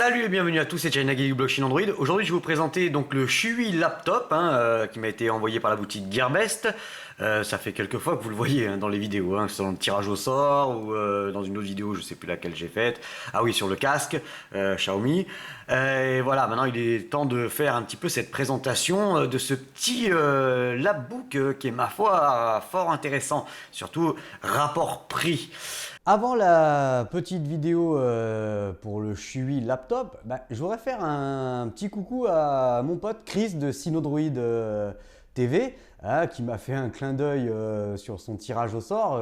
Salut et bienvenue à tous, c'est China Geek Blockchain Android. Aujourd'hui, je vais vous présenter donc le Shui Laptop qui m'a été envoyé par la boutique Gearbest. Ça fait quelques fois que vous le voyez dans les vidéos, que ce soit dans le tirage au sort ou dans une autre vidéo, je sais plus laquelle j'ai faite. Ah oui, sur le casque Xiaomi. Et voilà, maintenant il est temps de faire un petit peu cette présentation de ce petit lapbook qui est ma foi fort intéressant, surtout rapport prix. Avant la petite vidéo pour le Shui Laptop, je voudrais faire un petit coucou à mon pote Chris de Synodroid TV qui m'a fait un clin d'œil sur son tirage au sort.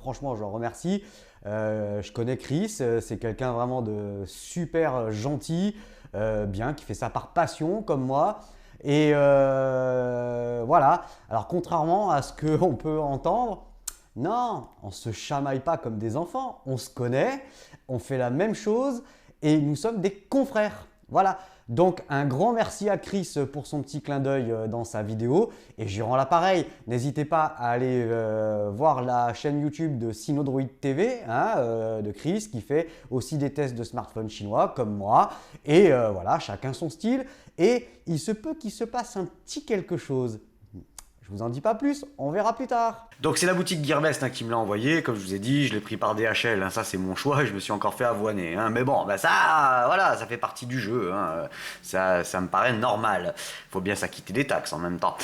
Franchement, je le remercie. Je connais Chris, c'est quelqu'un vraiment de super gentil, bien, qui fait ça par passion comme moi. Et voilà, alors contrairement à ce qu'on peut entendre, non, on ne se chamaille pas comme des enfants, on se connaît, on fait la même chose et nous sommes des confrères. Voilà, donc un grand merci à Chris pour son petit clin d'œil dans sa vidéo et je lui rends l'appareil. N'hésitez pas à aller voir la chaîne YouTube de Synodroid TV de Chris qui fait aussi des tests de smartphones chinois comme moi. Et voilà, chacun son style et il se peut qu'il se passe un petit quelque chose. Je vous en dis pas plus, on verra plus tard. Donc c'est la boutique Gearbest qui me l'a envoyé, comme je vous ai dit, je l'ai pris par DHL, ça c'est mon choix, je me suis encore fait avoiner. Mais bon, ça, voilà, ça fait partie du jeu, ça me paraît normal. Faut bien s'acquitter des taxes en même temps.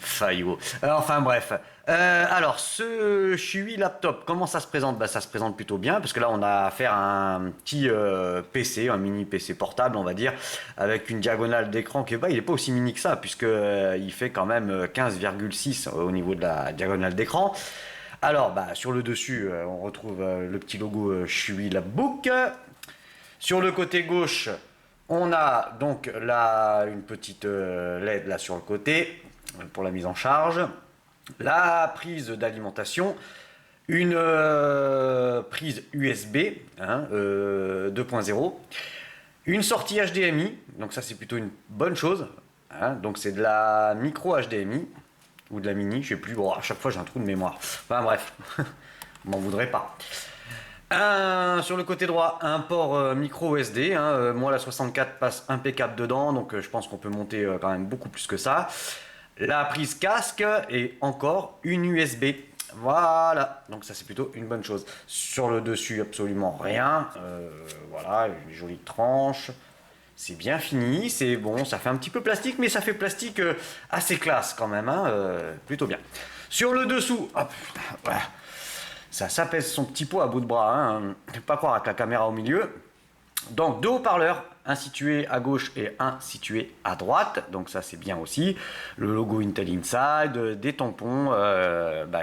Faillot. Enfin bref. Alors ce Shui Laptop, comment ça se présente? Ça se présente plutôt bien parce que là on a affaire à un petit PC, un mini PC portable on va dire, avec une diagonale d'écran qui il est pas aussi mini que ça puisque il fait quand même 15,6 au niveau de la diagonale d'écran. Alors sur le dessus on retrouve le petit logo Shui Lapbook. Sur le côté gauche on a donc là une petite LED là sur le côté pour la mise en charge, la prise d'alimentation, une prise USB 2.0, une sortie HDMI, donc ça c'est plutôt une bonne chose, donc c'est de la micro HDMI ou de la mini, je sais plus, à chaque fois j'ai un trou de mémoire, enfin bref, m'en voudrez pas. Sur le côté droit, un port micro SD, moi la 64 passe impeccable dedans, donc je pense qu'on peut monter quand même beaucoup plus que ça. La prise casque et encore une USB. Voilà, donc ça c'est plutôt une bonne chose. Sur le dessus, absolument rien. Voilà, une jolie tranche. C'est bien fini, c'est bon, ça fait un petit peu plastique, mais ça fait plastique assez classe quand même, plutôt bien. Sur le dessous, hop, voilà. Ça pèse son petit poids à bout de bras, ne pas croire avec la caméra au milieu. Donc deux haut-parleurs, un situé à gauche et un situé à droite, donc ça c'est bien aussi. Le logo Intel Inside, des tampons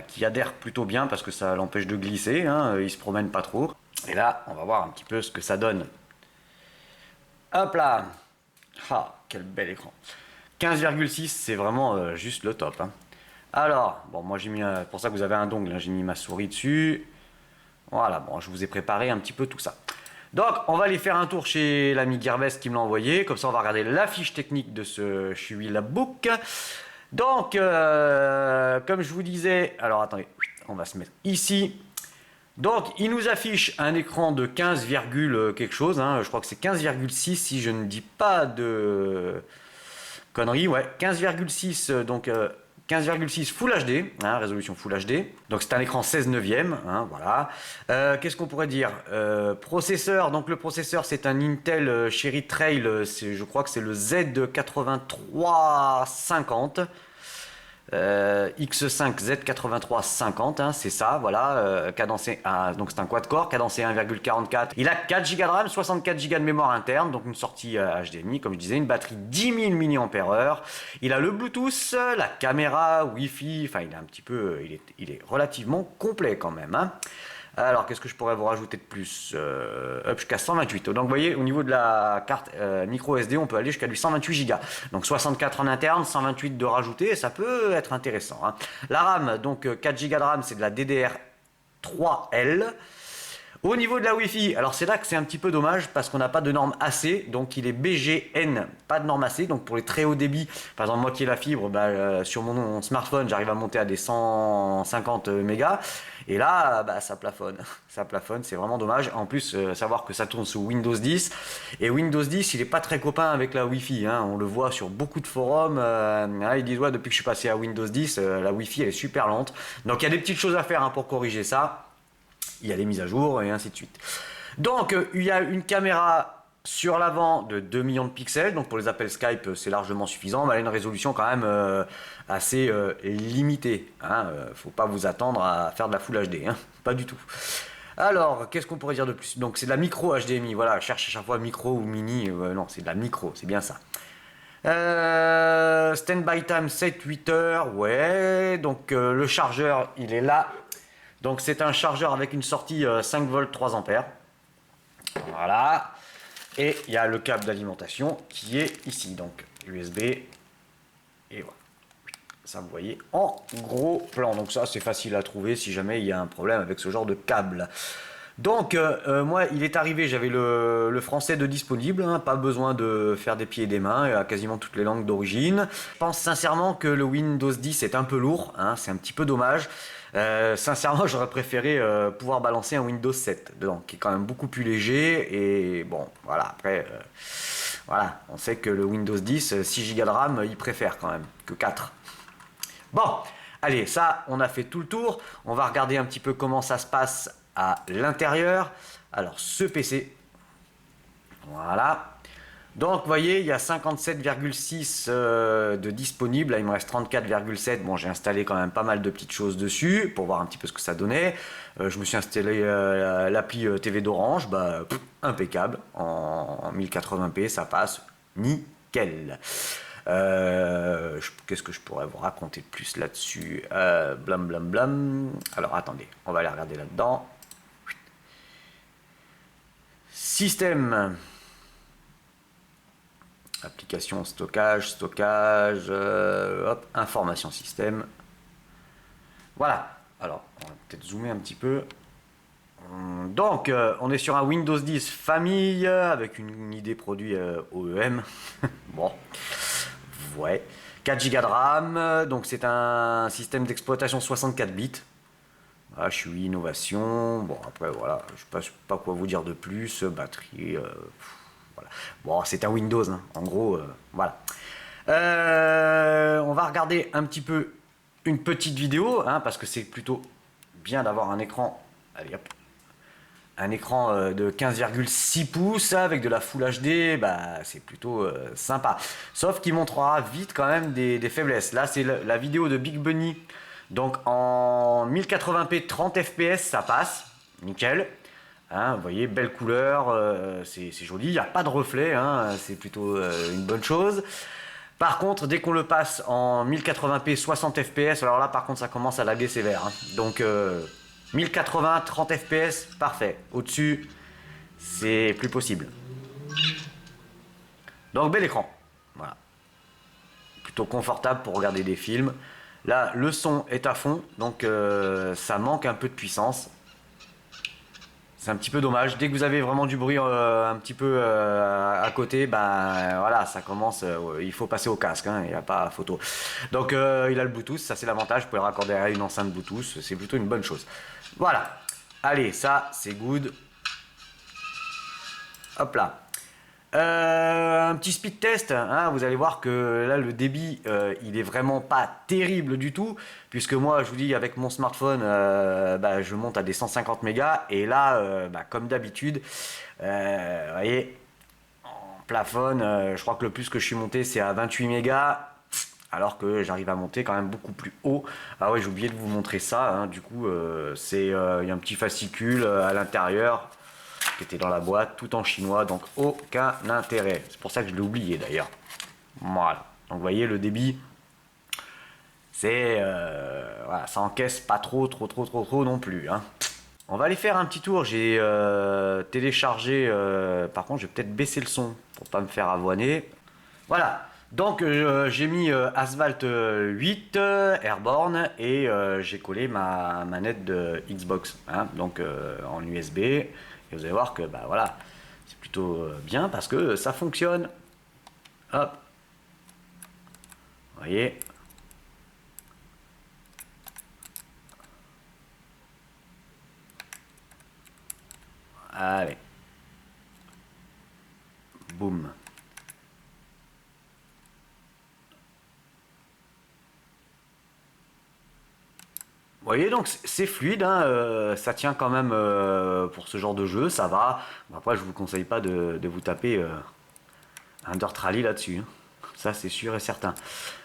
qui adhèrent plutôt bien parce que ça l'empêche de glisser, il se promène pas trop. Et là on va voir un petit peu ce que ça donne. Hop là, quel bel écran. 15,6 c'est vraiment juste le top. Alors, bon moi j'ai mis, pour ça que vous avez un dongle, j'ai mis ma souris dessus. Voilà, bon je vous ai préparé un petit peu tout ça. Donc, on va aller faire un tour chez l'ami Gearbest qui me l'a envoyé. Comme ça, on va regarder la fiche technique de ce Shui Lapbook. Donc, comme je vous disais... Alors, attendez, on va se mettre ici. Donc, il nous affiche un écran de 15, quelque chose. Je crois que c'est 15,6 si je ne dis pas de conneries. Ouais, 15,6, donc... 15,6 Full HD, résolution Full HD. Donc c'est un écran 16 neuvième, voilà. Qu'est-ce qu'on pourrait dire? Processeur, donc le processeur c'est un Intel Cherry Trail, je crois que c'est le Z8350. X5 Z8350, c'est ça, voilà, cadencé, donc c'est un quad-core, cadencé 1,44. Il a 4 Go de RAM, 64 Go de mémoire interne, donc une sortie HDMI, comme je disais, une batterie 10 000 mAh. Il a le Bluetooth, la caméra, Wi-Fi, enfin il est un petit peu, il est relativement complet quand même. Alors, qu'est-ce que je pourrais vous rajouter de plus? Jusqu'à 128. Donc, vous voyez, au niveau de la carte micro SD, on peut aller jusqu'à du 128 Go. Donc, 64 en interne, 128 de rajouter, ça peut être intéressant. La RAM, donc 4 Go de RAM, c'est de la DDR3L. Au niveau de la Wi-Fi, alors c'est là que c'est un petit peu dommage parce qu'on n'a pas de norme AC, donc il est BGN, pas de norme AC. Donc pour les très hauts débits, par exemple moi qui ai la fibre, sur mon smartphone j'arrive à monter à des 150 mégas, et là ça plafonne, ça plafonne, c'est vraiment dommage. En plus, savoir que ça tourne sous Windows 10, et Windows 10 il est pas très copain avec la Wi-Fi, hein. On le voit sur beaucoup de forums, ils disent ouais, depuis que je suis passé à Windows 10, la Wi-Fi elle est super lente. Donc il y a des petites choses à faire, hein, pour corriger ça. Il y a les mises à jour et ainsi de suite. Donc il y a une caméra sur l'avant de 2 millions de pixels, donc pour les appels Skype c'est largement suffisant, mais elle a une résolution quand même assez limitée, hein. Faut pas vous attendre à faire de la Full HD, hein. Pas du tout. Alors, qu'est-ce qu'on pourrait dire de plus? Donc c'est de la micro HDMI, voilà, je cherche à chaque fois micro ou mini, non c'est de la micro, c'est bien ça. Standby time 7-8 heures, ouais, donc le chargeur il est là. Donc c'est un chargeur avec une sortie 5 volts 3 ampères. Voilà. Et il y a le câble d'alimentation qui est ici. Donc USB. Et voilà. Ça vous voyez en gros plan. Donc ça c'est facile à trouver si jamais il y a un problème avec ce genre de câble. Donc moi il est arrivé, j'avais le français de disponible, hein, pas besoin de faire des pieds et des mains, il y a quasiment toutes les langues d'origine. Je pense sincèrement que le Windows 10 est un peu lourd, hein, c'est un petit peu dommage. Sincèrement j'aurais préféré pouvoir balancer un Windows 7 dedans, qui est quand même beaucoup plus léger, et bon voilà, après voilà, on sait que le Windows 10, 6 Go de RAM, il préfère quand même que 4. Bon, allez, ça on a fait tout le tour, on va regarder un petit peu comment ça se passe à l'intérieur. Alors ce PC, voilà. Donc vous voyez, il y a 57,6 de disponible. Là il me reste 34,7. Bon, j'ai installé quand même pas mal de petites choses dessus pour voir un petit peu ce que ça donnait. Je me suis installé l'appli TV d'Orange, impeccable, en 1080p, ça passe nickel. Qu'est-ce que je pourrais vous raconter de plus là-dessus? Blam blam blam. Alors attendez, on va aller regarder là-dedans. Système. Application stockage, hop, information système. Voilà. Alors, on va peut-être zoomer un petit peu. Donc, on est sur un Windows 10 famille avec une idée produit OEM. Bon, ouais. 4 Go de RAM. Donc, c'est un système d'exploitation 64 bits. Ah, je suis innovation. Bon, après, voilà, je ne sais pas quoi vous dire de plus. Batterie. Voilà. Bon, c'est un Windows, hein. En gros, voilà. On va regarder un petit peu une petite vidéo, hein, parce que c'est plutôt bien d'avoir un écran. Allez, hop. Un écran de 15,6 pouces avec de la Full HD, c'est plutôt sympa. Sauf qu'il montrera vite quand même des faiblesses. Là, c'est la vidéo de Big Bunny. Donc en 1080p 30 fps, ça passe. Nickel. Hein, vous voyez, belle couleur, c'est joli. Il n'y a pas de reflet, hein, c'est plutôt une bonne chose. Par contre, dès qu'on le passe en 1080p 60 fps, alors là, par contre, ça commence à laguer sévère, hein. Donc 1080, 30 fps, parfait. Au-dessus, c'est plus possible. Donc bel écran. Voilà. Plutôt confortable pour regarder des films. Là, le son est à fond, donc ça manque un peu de puissance. C'est un petit peu dommage. Dès que vous avez vraiment du bruit un petit peu à côté, voilà, ça commence. Il faut passer au casque, hein, il n'y a pas photo. Donc il a le Bluetooth, ça c'est l'avantage. Vous pouvez le raccorder à une enceinte Bluetooth, c'est plutôt une bonne chose. Voilà. Allez, ça c'est good. Hop là. Un petit speed test, hein, vous allez voir que là le débit il est vraiment pas terrible du tout, puisque moi je vous dis avec mon smartphone je monte à des 150 mégas, et là comme d'habitude vous voyez, en plafonne, je crois que le plus que je suis monté c'est à 28 mégas, alors que j'arrive à monter quand même beaucoup plus haut. Ah ouais, j'ai oublié de vous montrer ça, hein, du coup il y a un petit fascicule à l'intérieur qui était dans la boîte, tout en chinois, donc aucun intérêt. C'est pour ça que je l'ai oublié d'ailleurs. Voilà. Donc vous voyez le débit, c'est voilà, ça encaisse pas trop non plus, hein. On va aller faire un petit tour. J'ai téléchargé. Par contre, je vais peut-être baisser le son pour pas me faire avoiner. Voilà. Donc j'ai mis Asphalt 8 Airborne et j'ai collé ma manette de Xbox, hein, donc en USB. Et vous allez voir que bah voilà, c'est plutôt bien parce que ça fonctionne. Hop, vous voyez. Allez, boum. Vous voyez, donc c'est fluide, hein, ça tient quand même pour ce genre de jeu, ça va. Bon, après, je vous conseille pas de vous taper un Dirt Rally là-dessus, hein. Ça c'est sûr et certain.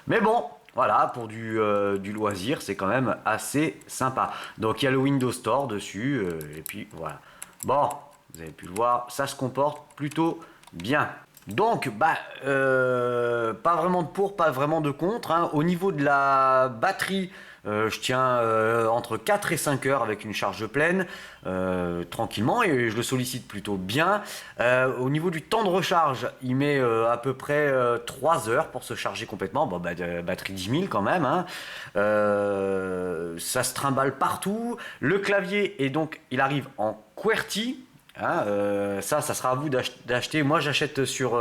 Mais bon, voilà, pour du loisir, c'est quand même assez sympa. Donc il y a le Windows Store dessus, et puis voilà. Bon, vous avez pu le voir, ça se comporte plutôt bien. Donc, bah, pas vraiment de pour, pas vraiment de contre, hein. Au niveau de la batterie, je tiens entre 4 et 5 heures avec une charge pleine, tranquillement, et je le sollicite plutôt bien. Au niveau du temps de recharge, il met à peu près 3 heures pour se charger complètement. Bon, bah, batterie 10 000 quand même, hein. Ça se trimballe partout. Le clavier, est donc, il arrive en QWERTY. Hein, ça sera à vous d'acheter. Moi, j'achète sur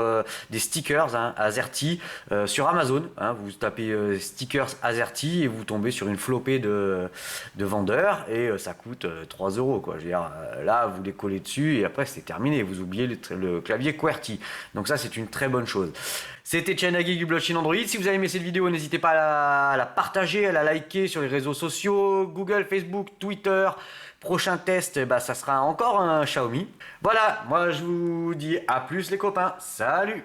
des stickers, hein, AZERTY sur Amazon. Hein, vous tapez stickers AZERTY et vous tombez sur une flopée de vendeurs et ça coûte 3 euros. Quoi. Je veux dire, là, vous les collez dessus et après, c'est terminé. Vous oubliez le clavier QWERTY. Donc, ça, c'est une très bonne chose. C'était Tianagi du Blockchain Android. Si vous avez aimé cette vidéo, n'hésitez pas à la partager, à la liker sur les réseaux sociaux, Google, Facebook, Twitter. Prochain test, bah, ça sera encore un Xiaomi. Voilà, moi je vous dis à plus les copains. Salut!